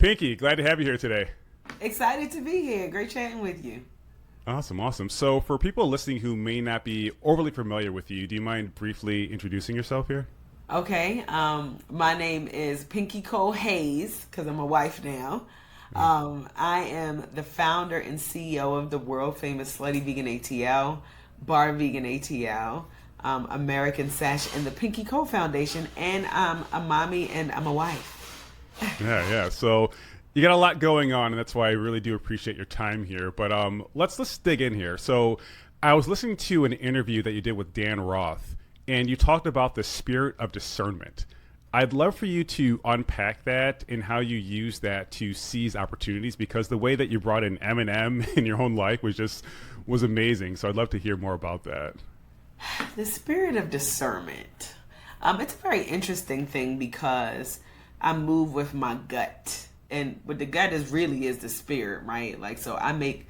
Pinky, glad to have you here today. Excited to be here. Great chatting with you. Awesome. So for people listening who may not be overly familiar with you, do you mind briefly introducing yourself here? Okay. My name is Pinky Cole Hayes because I'm a wife now. I am the founder and CEO of the world famous Slutty Vegan ATL, Bar Vegan ATL, American Sash, and the Pinky Cole Foundation. And I'm a mommy and I'm a wife. Yeah. So you got a lot going on, and that's why I really do appreciate your time here. But let's dig in here. So I was listening to an interview that you did with Dan Roth, and you talked about the spirit of discernment. I'd love for you to unpack that and how you use that to seize opportunities, because the way that you brought in M&M in your own life was amazing. So I'd love to hear more about that. The spirit of discernment. It's a very interesting thing because I move with my gut. And what the gut is the spirit, right? Like, so I make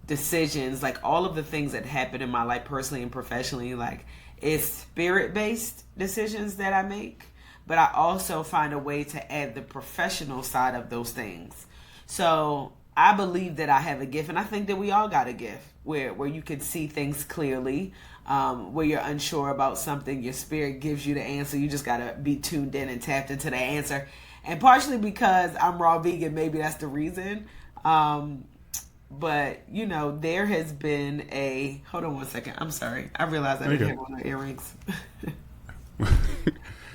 decisions, like all of the things that happen in my life personally and professionally, like it's spirit-based decisions that I make. But I also find a way to add the professional side of those things. So I believe that I have a gift, and I think that we all got a gift where you can see things clearly, where you're unsure about something, your spirit gives you the answer. You just got to be tuned in and tapped into the answer. And partially because I'm raw vegan, maybe that's the reason. But, there has been hold on one second. I'm sorry. I realized I didn't have on the earrings.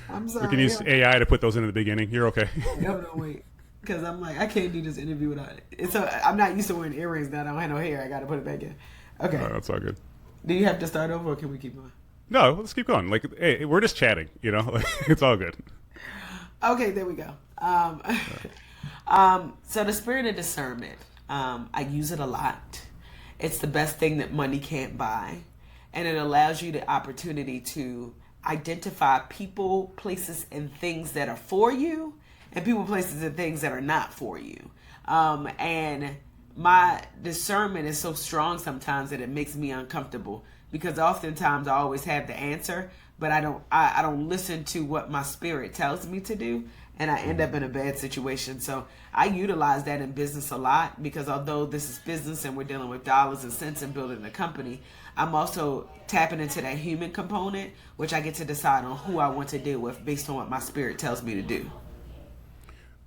I'm sorry. We can use AI to put those in at the beginning. You're okay. No, wait. Because I'm like, I can't do this interview without it. So I'm not used to wearing earrings now. I don't have no hair. I got to put it back in. Okay. That's all good. Do you have to start over or can we keep going? No, let's keep going. Like, hey, we're just chatting, It's all good. Okay, there we go. So the spirit of discernment, I use it a lot. It's the best thing that money can't buy. And it allows you the opportunity to identify people, places, and things that are for you, and people, places, and things that are not for you. And my discernment is so strong sometimes that it makes me uncomfortable, because oftentimes I always have the answer, but I don't listen to what my spirit tells me to do, and I end up in a bad situation. So I utilize that in business a lot, because although this is business and we're dealing with dollars and cents and building a company, I'm also tapping into that human component, which I get to decide on who I want to deal with based on what my spirit tells me to do.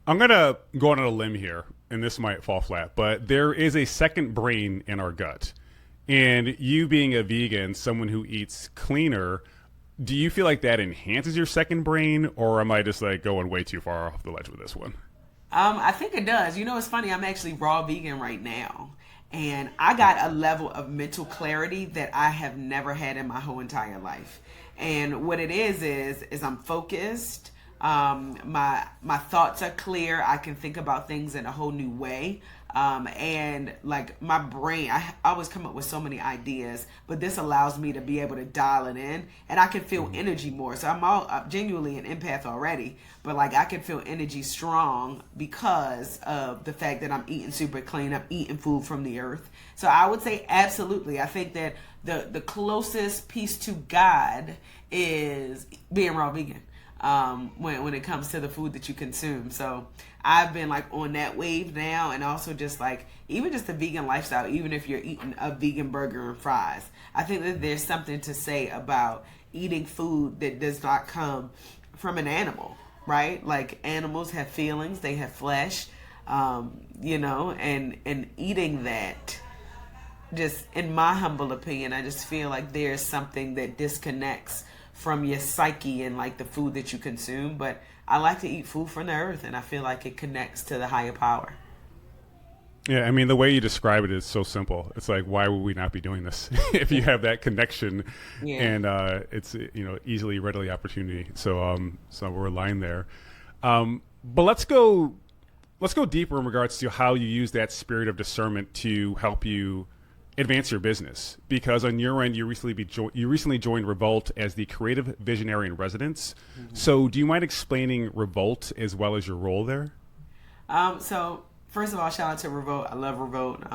I'm going to go on a limb here, and this might fall flat, but there is a second brain in our gut. And you being a vegan, someone who eats cleaner, do you feel like that enhances your second brain, or am I just like going way too far off the ledge with this one? I think it does. It's funny. I'm actually raw vegan right now, and I got a level of mental clarity that I have never had in my whole entire life. And what it is I'm focused. My thoughts are clear. I can think about things in a whole new way. And like my brain, I always come up with so many ideas, but this allows me to be able to dial it in, and I can feel energy more. So I'm genuinely an empath already, but like I can feel energy strong because of the fact that I'm eating super clean. I'm eating food from the earth. So I would say absolutely. I think that the closest piece to God is being raw vegan. When it comes to the food that you consume. So I've been like on that wave now, and also just like even just the vegan lifestyle, even if you're eating a vegan burger and fries, I think that there's something to say about eating food that does not come from an animal, right? Like animals have feelings, they have flesh, and eating that, just in my humble opinion, I just feel like there's something that disconnects from your psyche and like the food that you consume. But I like to eat food from the earth, and I feel like it connects to the higher power. Yeah, I mean, the way you describe it is so simple. It's like, why would we not be doing this if you have that connection? Yeah. And it's easily, readily opportunity. So we're aligned there. But let's go deeper in regards to how you use that spirit of discernment to help you advance your business, because on your end you recently joined Revolt as the creative visionary in residence. Mm-hmm. So do you mind explaining Revolt as well as your role there? So first of all, shout out to Revolt. I love Revolt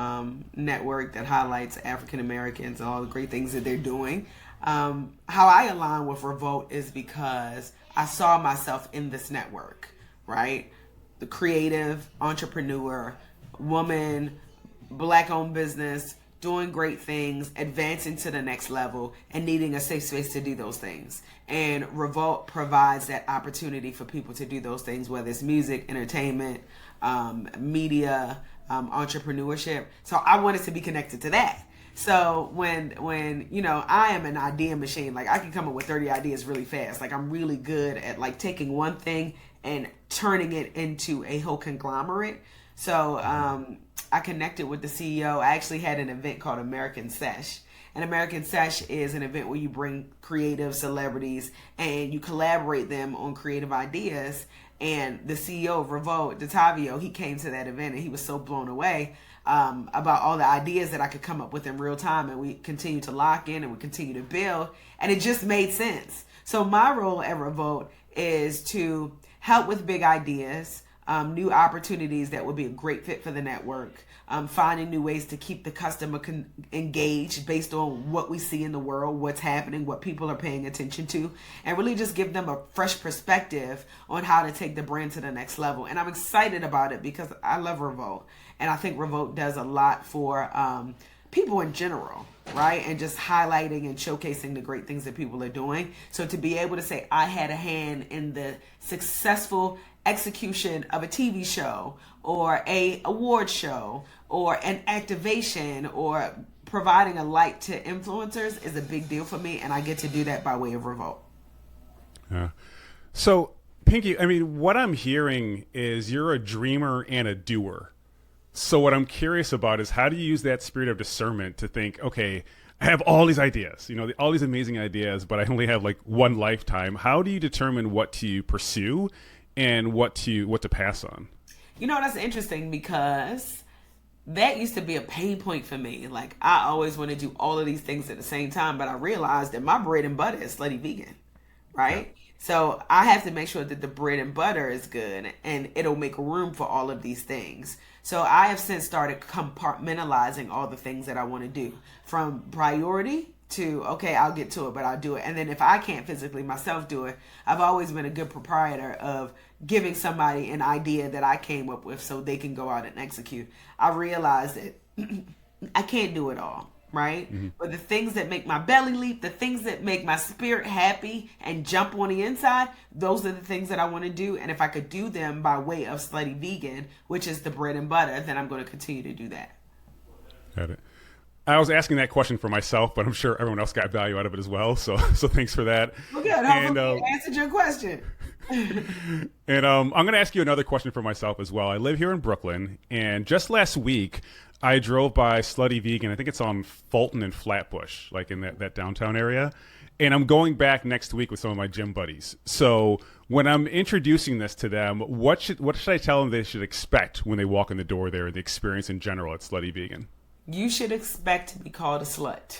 network that highlights African Americans and all the great things that they're doing. How I align with Revolt is because I saw myself in this network, right? the creative entrepreneur, woman, black owned business, doing great things, advancing to the next level, and needing a safe space to do those things. And Revolt provides that opportunity for people to do those things, whether it's music, entertainment, media, entrepreneurship. So I wanted to be connected to that. So when you know, I am an idea machine. Like, I can come up with 30 ideas really fast. Like, I'm really good at like taking one thing and turning it into a whole conglomerate. So I connected with the CEO. I actually had an event called American Sesh. And American Sesh is an event where you bring creative celebrities and you collaborate them on creative ideas. And the CEO of Revolt, Datavio, he came to that event and he was so blown away about all the ideas that I could come up with in real time. And we continue to lock in and we continue to build. And it just made sense. So my role at Revolt is to help with big ideas, new opportunities that would be a great fit for the network, finding new ways to keep the customer engaged based on what we see in the world, what's happening, what people are paying attention to, and really just give them a fresh perspective on how to take the brand to the next level. And I'm excited about it because I love Revolt. And I think Revolt does a lot for people in general, right? And just highlighting and showcasing the great things that people are doing. So to be able to say I had a hand in the successful execution of a TV show or a award show or an activation or providing a light to influencers is a big deal for me, and I get to do that by way of Revolt. Yeah. So, Pinky, I mean, what I'm hearing is you're a dreamer and a doer. So what I'm curious about is, how do you use that spirit of discernment to think, okay, I have all these ideas, you know, all these amazing ideas, but I only have like one lifetime. How do you determine what to pursue and what to pass on? You know, that's interesting because that used to be a pain point for me. Like, I always want to do all of these things at the same time, but I realized that my bread and butter is Slutty Vegan, right? Yeah. So I have to make sure that the bread and butter is good and it'll make room for all of these things. So I have since started compartmentalizing all the things that I want to do, from priority to, okay, I'll get to it, but I'll do it. And then if I can't physically myself do it, I've always been a good proprietor of giving somebody an idea that I came up with so they can go out and execute. I realized that I can't do it all, right? Mm-hmm. But the things that make my belly leap, the things that make my spirit happy and jump on the inside, those are the things that I want to do. And if I could do them by way of Slutty Vegan, which is the bread and butter, then I'm going to continue to do that. Got it. I was asking that question for myself, but I'm sure everyone else got value out of it as well. So thanks for that. Well, good. Hopefully I answered your question. And I'm going to ask you another question for myself as well. I live here in Brooklyn, and just last week I drove by Slutty Vegan. I think it's on Fulton and Flatbush, like in that downtown area. And I'm going back next week with some of my gym buddies. So when I'm introducing this to them, what should I tell them they should expect when they walk in the door there, the experience in general at Slutty Vegan? You should expect to be called a slut.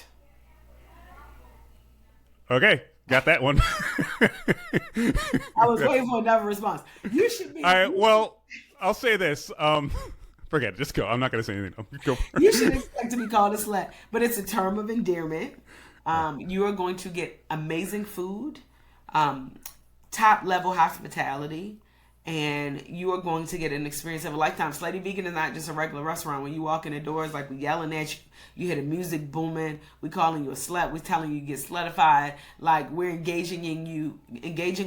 Okay, got that one. I was waiting for another response. You should be. All right, well, I'll say this. Forget it. Just go. I'm not going to say anything. Go. You should expect to be called a slut, but it's a term of endearment. You are going to get amazing food, top level hospitality, and you are going to get an experience of a lifetime. Slutty Vegan is not just a regular restaurant. When you walk in the doors, like, we yelling at you, you hear the music booming, we calling you a slut, we telling you get slutified. Like, we're engaging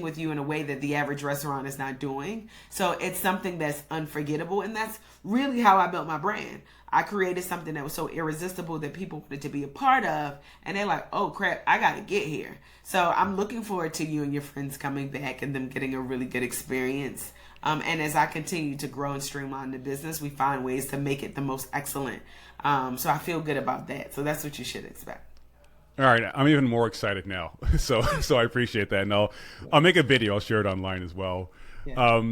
with you in a way that the average restaurant is not doing. So it's something that's unforgettable, and that's really how I built my brand. I created something that was so irresistible that people wanted to be a part of, and they're like, oh crap, I gotta get here. So I'm looking forward to you and your friends coming back and them getting a really good experience. And as I continue to grow and streamline the business, we find ways to make it the most excellent. So I feel good about that. So that's what you should expect. All right, I'm even more excited now. So I appreciate that, and I'll make a video. I'll share it online as well. Yeah.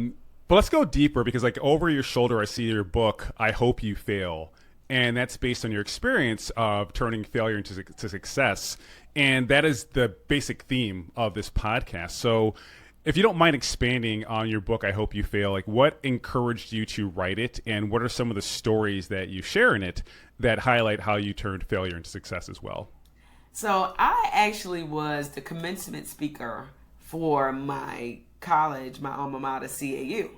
But let's go deeper, because like over your shoulder, I see your book, I Hope You Fail. And that's based on your experience of turning failure into success. And that is the basic theme of this podcast. So if you don't mind expanding on your book, I Hope You Fail, like, what encouraged you to write it? And what are some of the stories that you share in it that highlight how you turned failure into success as well? So I actually was the commencement speaker for my college, my alma mater, CAU.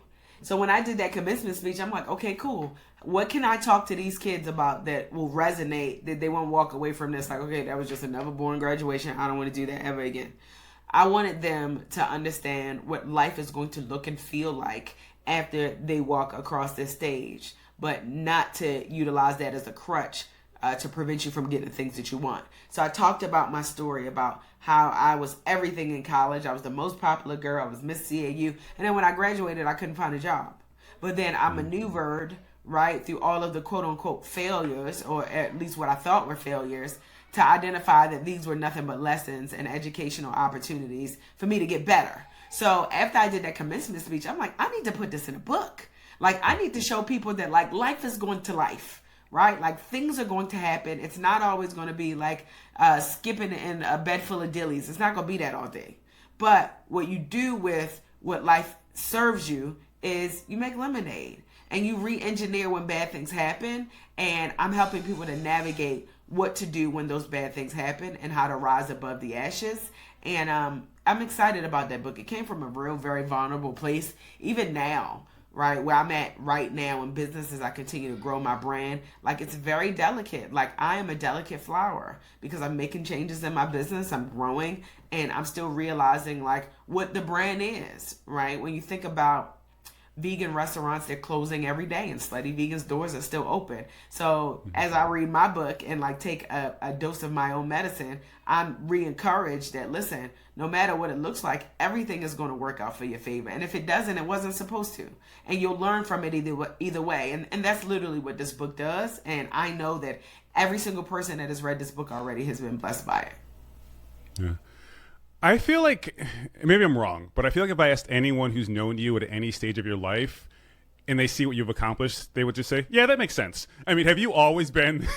So when I did that commencement speech, I'm like, okay, cool. What can I talk to these kids about that will resonate, that they won't walk away from this like, okay, that was just another boring graduation. I don't want to do that ever again. I wanted them to understand what life is going to look and feel like after they walk across this stage, but not to utilize that as a crutch to prevent you from getting the things that you want. So I talked about my story about how I was everything in college. I was the most popular girl. I was Miss CAU. And then when I graduated, I couldn't find a job. But then I maneuvered, right, through all of the quote unquote failures, or at least what I thought were failures, to identify that these were nothing but lessons and educational opportunities for me to get better. So after I did that commencement speech, I'm like, I need to put this in a book. Like, I need to show people that, like, life is going to life, right? Like, things are going to happen. It's not always going to be like skipping in a bed full of dillies. It's not going to be that all day. But what you do with what life serves you is you make lemonade and you re-engineer when bad things happen. And I'm helping people to navigate what to do when those bad things happen and how to rise above the ashes. And I'm excited about that book. It came from a real, very vulnerable place. Even now, right, where I'm at right now in business as I continue to grow my brand, like, it's very delicate. Like, I am a delicate flower because I'm making changes in my business. I'm growing and I'm still realizing, like, what the brand is, right? When you think about vegan restaurants, they're closing every day, and Slutty Vegan's doors are still open. So as I read my book and like take a dose of my own medicine, I'm re-encouraged that, listen, no matter what it looks like, everything is going to work out for your favor. And if it doesn't, it wasn't supposed to. And you'll learn from it either way. And that's literally what this book does. And I know that every single person that has read this book already has been blessed by it. Yeah. I feel like, maybe I'm wrong, but I feel like if I asked anyone who's known you at any stage of your life and they see what you've accomplished, they would just say, yeah, that makes sense. I mean, have you always been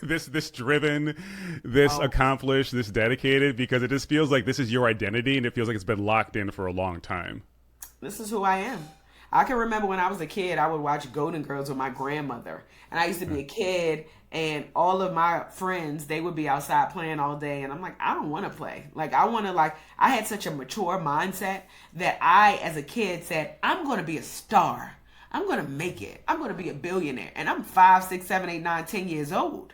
this driven, this accomplished, this dedicated? Because it just feels like this is your identity, and it feels like it's been locked in for a long time. This is who I am. I can remember when I was a kid, I would watch Golden Girls with my grandmother. And I used to be a kid, and all of my friends, they would be outside playing all day. And I'm like, I don't want to play. Like, I had such a mature mindset that I, as a kid, said, I'm going to be a star. I'm going to make it. I'm going to be a billionaire. And I'm 5, 6, 7, 8, 9, 10 years old.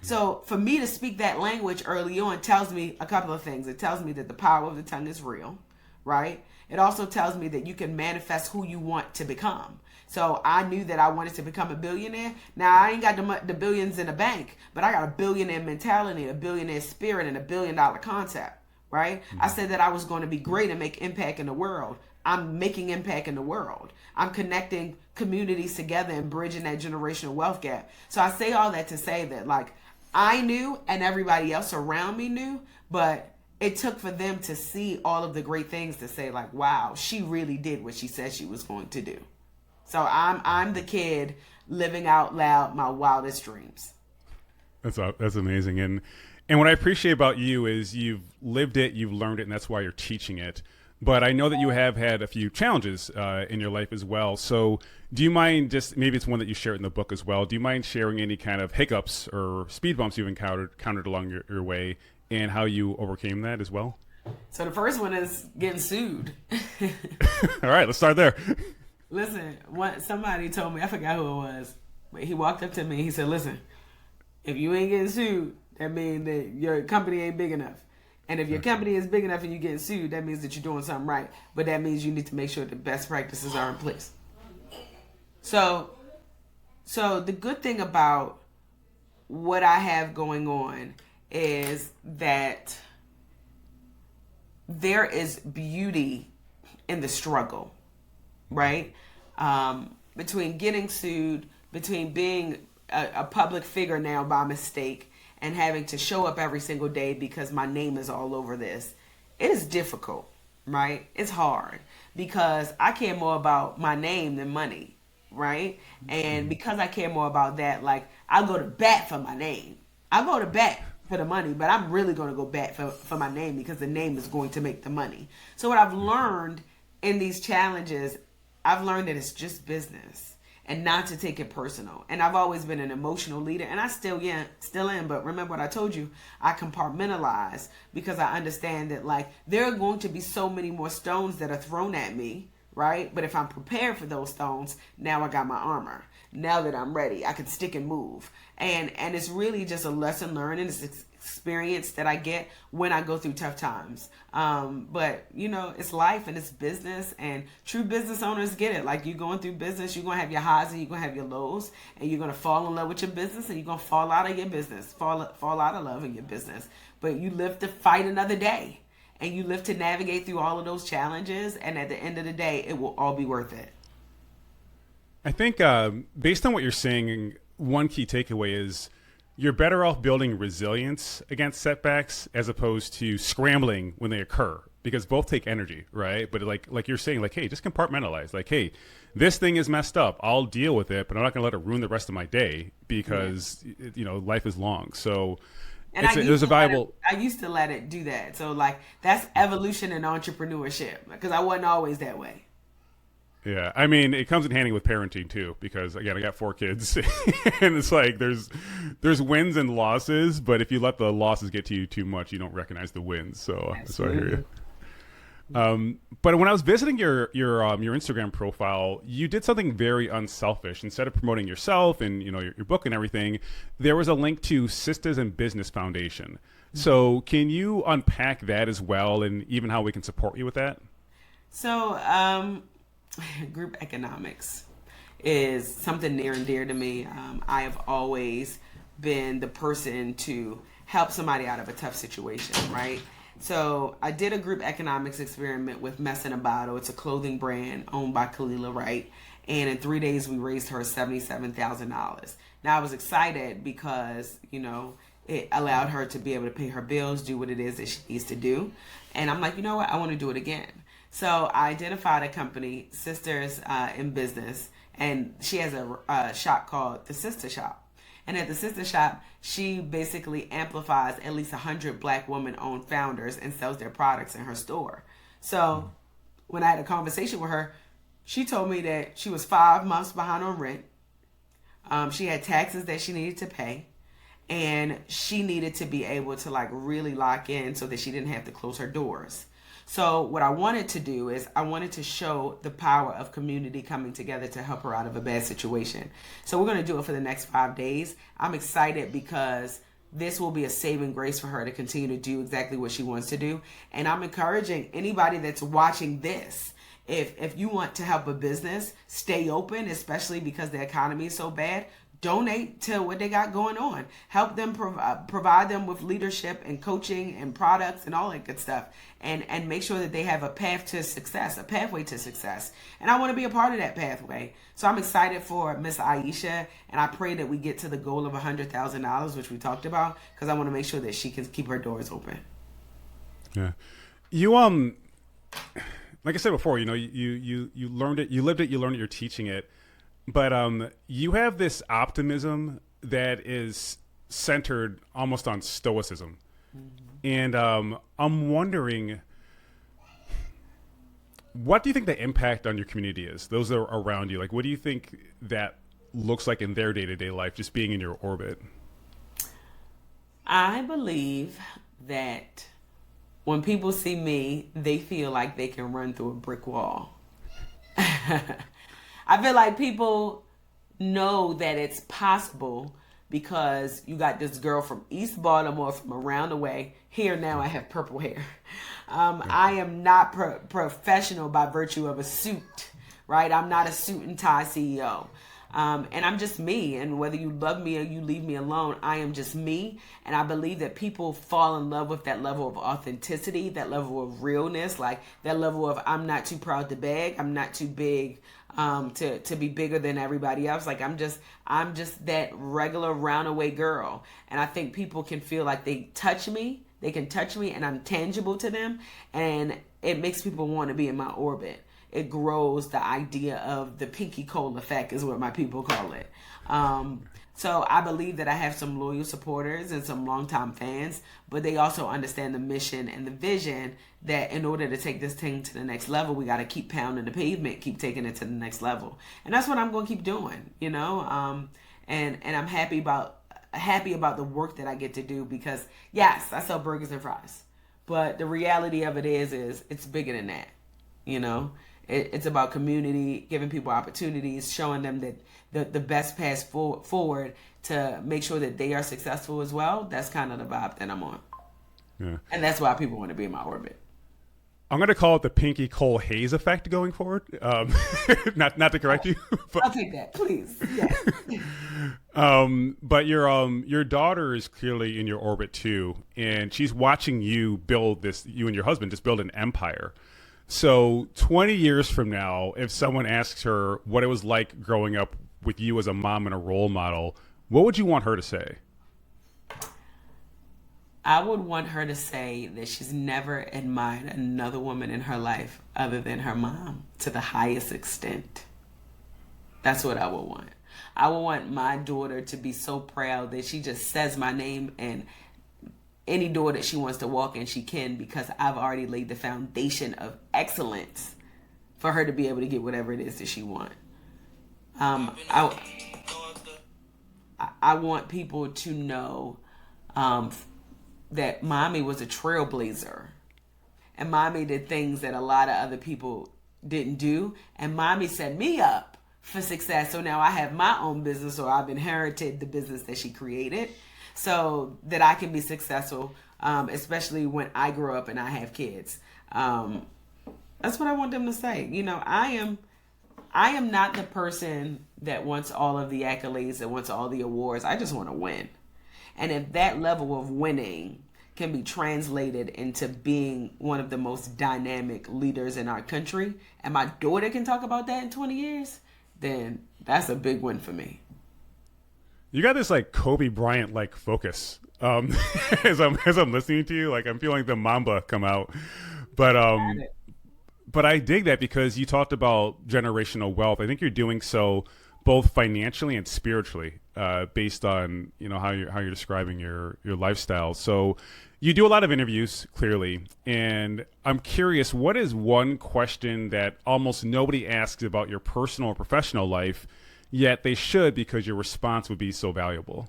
So for me to speak that language early on tells me a couple of things. It tells me that the power of the tongue is real, right? It also tells me that you can manifest who you want to become. So I knew that I wanted to become a billionaire. Now, I ain't got the billions in the bank, but I got a billionaire mentality, a billionaire spirit, and $1 billion concept, right? I said that I was going to be great and make impact in the world. I'm making impact in the world. I'm connecting communities together and bridging that generational wealth gap. So I say all that to say that, like, I knew and everybody else around me knew, but it took for them to see all of the great things to say, like, wow, she really did what she said she was going to do. So I'm the kid living out loud my wildest dreams. That's amazing. And what I appreciate about you is you've lived it, you've learned it, and that's why you're teaching it. But I know that you have had a few challenges in your life as well. So do you mind, just maybe it's one that you share in the book as well, do you mind sharing any kind of hiccups or speed bumps you've encountered along your way and how you overcame that as well? So the first one is getting sued. All right, let's start there. Listen, somebody told me, I forgot who it was, but he walked up to me and he said, listen, if you ain't getting sued, that means that your company ain't big enough. And if your company is big enough and you're getting sued, that means that you're doing something right. But that means you need to make sure the best practices are in place. So the good thing about what I have going on is that there is beauty in the struggle, right? Between getting sued, between being a public figure now by mistake, and having to show up every single day because my name is all over this. It is difficult, right? It's hard because I care more about my name than money, right? And because I care more about that, like, I go to bat for my name. I go to bat for the money, but I'm really going to go bat for my name because the name is going to make the money. So what I've learned in these challenges, I've learned that it's just business. And not to take it personal. And I've always been an emotional leader, and I still am. But remember what I told you, I compartmentalize because I understand that, like, there are going to be so many more stones that are thrown at me, right? But if I'm prepared for those stones, now I got my armor. Now that I'm ready, I can stick and move. And it's really just a lesson learned, and it's experience that I get when I go through tough times. But you know, it's life and it's business, and true business owners get it. Like, you're going through business, you're gonna have your highs and you're gonna have your lows, and you're gonna fall in love with your business, and you're gonna fall out of your business, fall out of love in your business. But you live to fight another day, and you live to navigate through all of those challenges, and at the end of the day, it will all be worth it. I think based on what you're saying, one key takeaway is you're better off building resilience against setbacks as opposed to scrambling when they occur, because both take energy, right? But like you're saying, like, hey, just compartmentalize. Like, hey, this thing is messed up. I'll deal with it, but I'm not going to let it ruin the rest of my day, because you know, life is long. So and there's a valuable. I used to let it do that. So like, that's evolution in entrepreneurship, because I wasn't always that way. Yeah, I mean, it comes in handy with parenting too, because again, I got 4 kids, and it's like there's wins and losses, but if you let the losses get to you too much, you don't recognize the wins. So I hear you. But when I was visiting your Instagram profile, you did something very unselfish. Instead of promoting yourself and, you know, your book and everything, there was a link to Sisters in Business Foundation. So can you unpack that as well, and even how we can support you with that? So group economics is something near and dear to me. I have always been the person to help somebody out of a tough situation, right? So I did a group economics experiment with Mess in a Bottle. It's a clothing brand owned by Kalila Wright. And in 3 days, we raised her $77,000. Now, I was excited because, you know, it allowed her to be able to pay her bills, do what it is that she needs to do. And I'm like, you know what? I want to do it again. So I identified a company, Sisters in Business, and she has a shop called The Sister Shop. And at The Sister Shop, she basically amplifies at least 100 Black woman-owned founders and sells their products in her store. So when I had a conversation with her, she told me that she was 5 months behind on rent. She had taxes that she needed to pay. And she needed to be able to like really lock in so that she didn't have to close her doors. So what I wanted to do is I wanted to show the power of community coming together to help her out of a bad situation. So we're going to do it for the next 5 days. I'm excited because this will be a saving grace for her to continue to do exactly what she wants to do. And I'm encouraging anybody that's watching this, if you want to help a business stay open, especially because the economy is so bad, donate to what they got going on. Help them provide them with leadership and coaching and products and all that good stuff. And make sure that they have a path to success, a pathway to success. And I want to be a part of that pathway. So I'm excited for Miss Aisha, and I pray that we get to the goal of $100,000, which we talked about, because I want to make sure that she can keep her doors open. Yeah. You like I said before, you know, you learned it, you lived it, you learned it, you're teaching it. But you have this optimism that is centered almost on stoicism. And I'm wondering, what do you think the impact on your community is? Those that are around you. Like, what do you think that looks like in their day-to-day life, just being in your orbit? I believe that when people see me, they feel like they can run through a brick wall. I feel like people know that it's possible because you got this girl from East Baltimore from around the way. Here now I have purple hair. I am not professional by virtue of a suit, right? I'm not a suit and tie CEO. And I'm just me. And whether you love me or you leave me alone, I am just me. And I believe that people fall in love with that level of authenticity, that level of realness, like that level of I'm not too proud to beg. I'm not too big to be bigger than everybody else. Like I'm just that regular roundaway girl. And I think people can feel like they can touch me and I'm tangible to them. And it makes people want to be in my orbit. It grows the idea of the pinky coal effect is what my people call it. So I believe that I have some loyal supporters and some longtime fans, but they also understand the mission and the vision that in order to take this thing to the next level, we got to keep pounding the pavement, keep taking it to the next level. And that's what I'm going to keep doing, you know? And I'm happy about the work that I get to do because yes, I sell burgers and fries, but the reality of it is it's bigger than that, you know? It's about community, giving people opportunities, showing them that the best path forward to make sure that they are successful as well. That's kind of the vibe that I'm on. Yeah. And that's why people want to be in my orbit. I'm going to call it the Pinky Cole Hayes effect going forward. Not to correct you. But, I'll take that, please. Yes. But your daughter is clearly in your orbit too, and she's watching you build this. You and your husband just build an empire. So 20 years from now, if someone asks her what it was like growing up with you as a mom and a role model, what would you want her to say? I would want her to say that she's never admired another woman in her life other than her mom to the highest extent. That's what I would want. I would want my daughter to be so proud that she just says my name, and any door that she wants to walk in, she can, because I've already laid the foundation of excellence for her to be able to get whatever it is that she wants. I want people to know that mommy was a trailblazer, and mommy did things that a lot of other people didn't do, and mommy set me up for success. So now I have my own business, or I've inherited the business that she created, so that I can be successful, especially when I grow up and I have kids. That's what I want them to say. You know, I am not the person that wants all of the accolades, that wants all the awards. I just want to win. And if that level of winning can be translated into being one of the most dynamic leaders in our country, and my daughter can talk about that in 20 years, then that's a big win for me. You got this like Kobe Bryant like focus. As I'm listening to you, like I'm feeling the Mamba come out. But I dig that because you talked about generational wealth. I think you're doing so both financially and spiritually, based on how you're describing your lifestyle. So you do a lot of interviews, clearly, and I'm curious, what is one question that almost nobody asks about your personal or professional life, yet they should, because your response would be so valuable?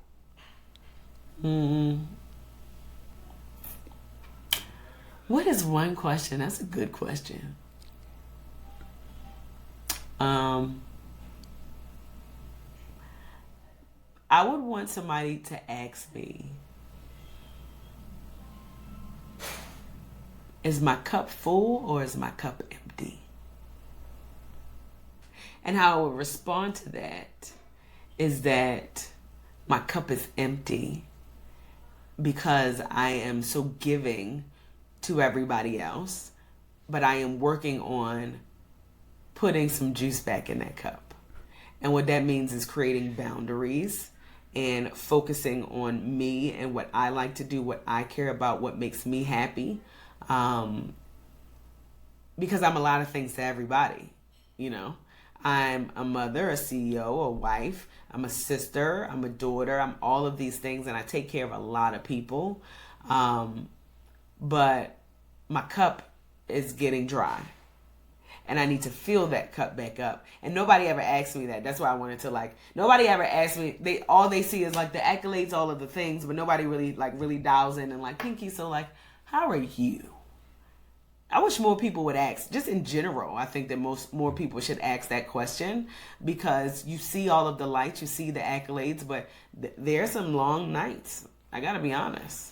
What is one question? That's a good question. I would want somebody to ask me, is my cup full or is my cup empty? And how I would respond to that is that my cup is empty because I am so giving to everybody else, but I am working on putting some juice back in that cup. And what that means is creating boundaries and focusing on me and what I like to do, what I care about, what makes me happy. Because I'm a lot of things to everybody, I'm a mother, a CEO, a wife, I'm a sister, I'm a daughter, I'm all of these things, and I take care of a lot of people. But my cup is getting dry. And I need to fill that cup back up. And nobody ever asked me that. That's why I wanted to nobody ever asked me. All they see is the accolades, all of the things, but nobody really dials in and Pinky, so how are you? I wish more people would ask, just in general. I think that more people should ask that question, because you see all of the lights, you see the accolades, but there's some long nights. I gotta be honest.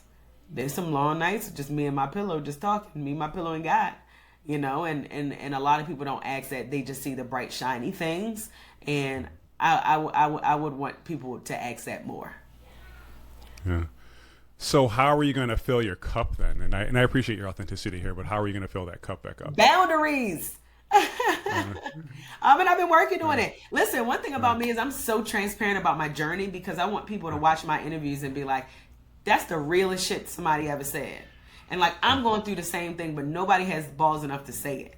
There's some long nights, just me and my pillow, just talking, me, my pillow, and God. And a lot of people don't ask that. They just see the bright, shiny things. And I would want people to ask that more. Yeah. So how are you going to fill your cup then? And I appreciate your authenticity here, but how are you going to fill that cup back up? Boundaries. And I've been working on it. Listen, one thing about me is I'm so transparent about my journey, because I want people to watch my interviews and be like, that's the realest shit somebody ever said. And I'm going through the same thing, but nobody has balls enough to say it,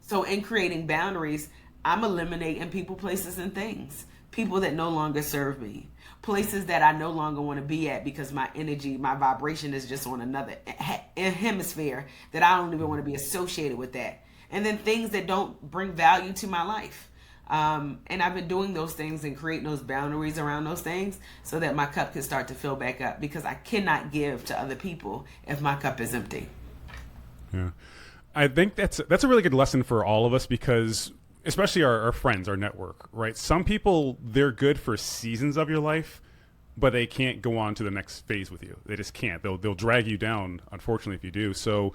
So in creating boundaries, I'm eliminating people, places, and things. People that no longer serve me. Places that I no longer want to be at because my energy, my vibration is just on another hemisphere that I don't even want to be associated with that. And then things that don't bring value to my life. And I've been doing those things and creating those boundaries around those things so that my cup can start to fill back up, because I cannot give to other people if my cup is empty. Yeah. I think that's a really good lesson for all of us because especially our friends, our network, right? Some people, they're good for seasons of your life, but they can't go on to the next phase with you. They just can't. They'll drag you down, unfortunately, if you do. So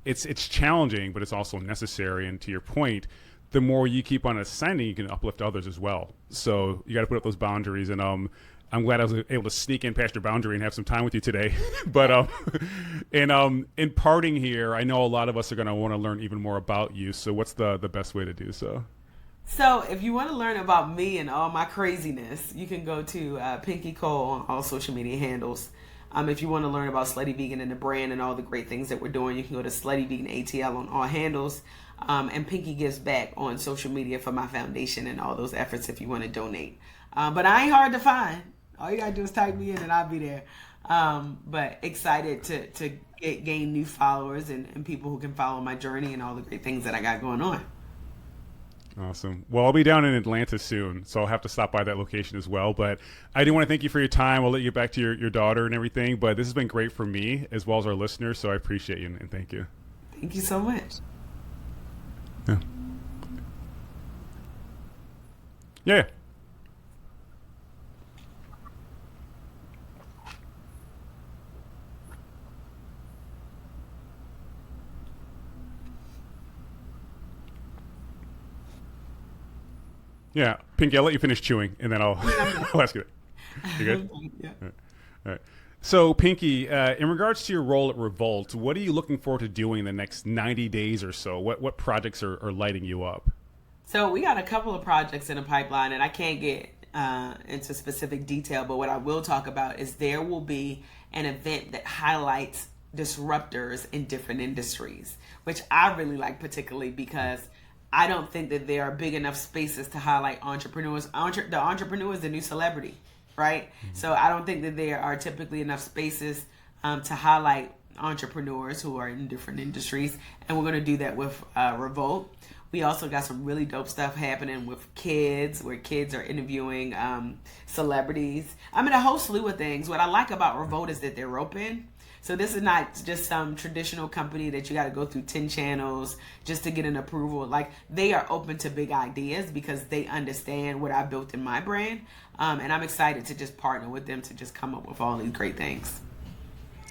it's challenging, but it's also necessary. And to your point, the more you keep on ascending, you can uplift others as well. So you got to put up those boundaries. And I'm glad I was able to sneak in past your boundary and have some time with you today. But in parting here, I know a lot of us are going to want to learn even more about you. So what's the best way to do so? So if you want to learn about me and all my craziness, you can go to Pinky Cole on all social media handles. If you want to learn about Slutty Vegan and the brand and all the great things that we're doing, you can go to Slutty Vegan ATL on all handles. And Pinky gives back on social media for my foundation and all those efforts if you want to donate. But I ain't hard to find. All you got to do is type me in and I'll be there. But excited to gain new followers and people who can follow my journey and all the great things that I got going on. Awesome. Well, I'll be down in Atlanta soon, so I'll have to stop by that location as well. But I do want to thank you for your time. I'll let you get back to your daughter and everything. But this has been great for me as well as our listeners, so I appreciate you and thank you. Thank you so much. Yeah. Yeah. Yeah, Pinky, I'll let you finish chewing, and then I'll ask you. You good? Yeah. All right. So, Pinky, in regards to your role at Revolt, what are you looking forward to doing in the next 90 days or so? What projects are lighting you up? So we got a couple of projects in the pipeline, and I can't get into specific detail, but what I will talk about is there will be an event that highlights disruptors in different industries, which I really like particularly because I don't think that there are big enough spaces to highlight entrepreneurs. The entrepreneur is the new celebrity, right? Mm-hmm. So I don't think that there are typically enough spaces to highlight entrepreneurs who are in different industries. And we're going to do that with Revolt. We also got some really dope stuff happening with kids, where kids are interviewing celebrities. I mean, a whole slew of things. What I like about Revolt is that they're open. So this is not just some traditional company that you got to go through 10 channels just to get an approval. Like, they are open to big ideas because they understand what I built in my brand. And I'm excited to just partner with them to just come up with all these great things.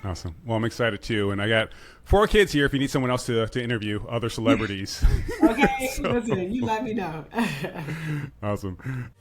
Awesome. Well, I'm excited too. And I got 4 kids here if you need someone else to interview other celebrities. Okay, so. Listen, you let me know. Awesome.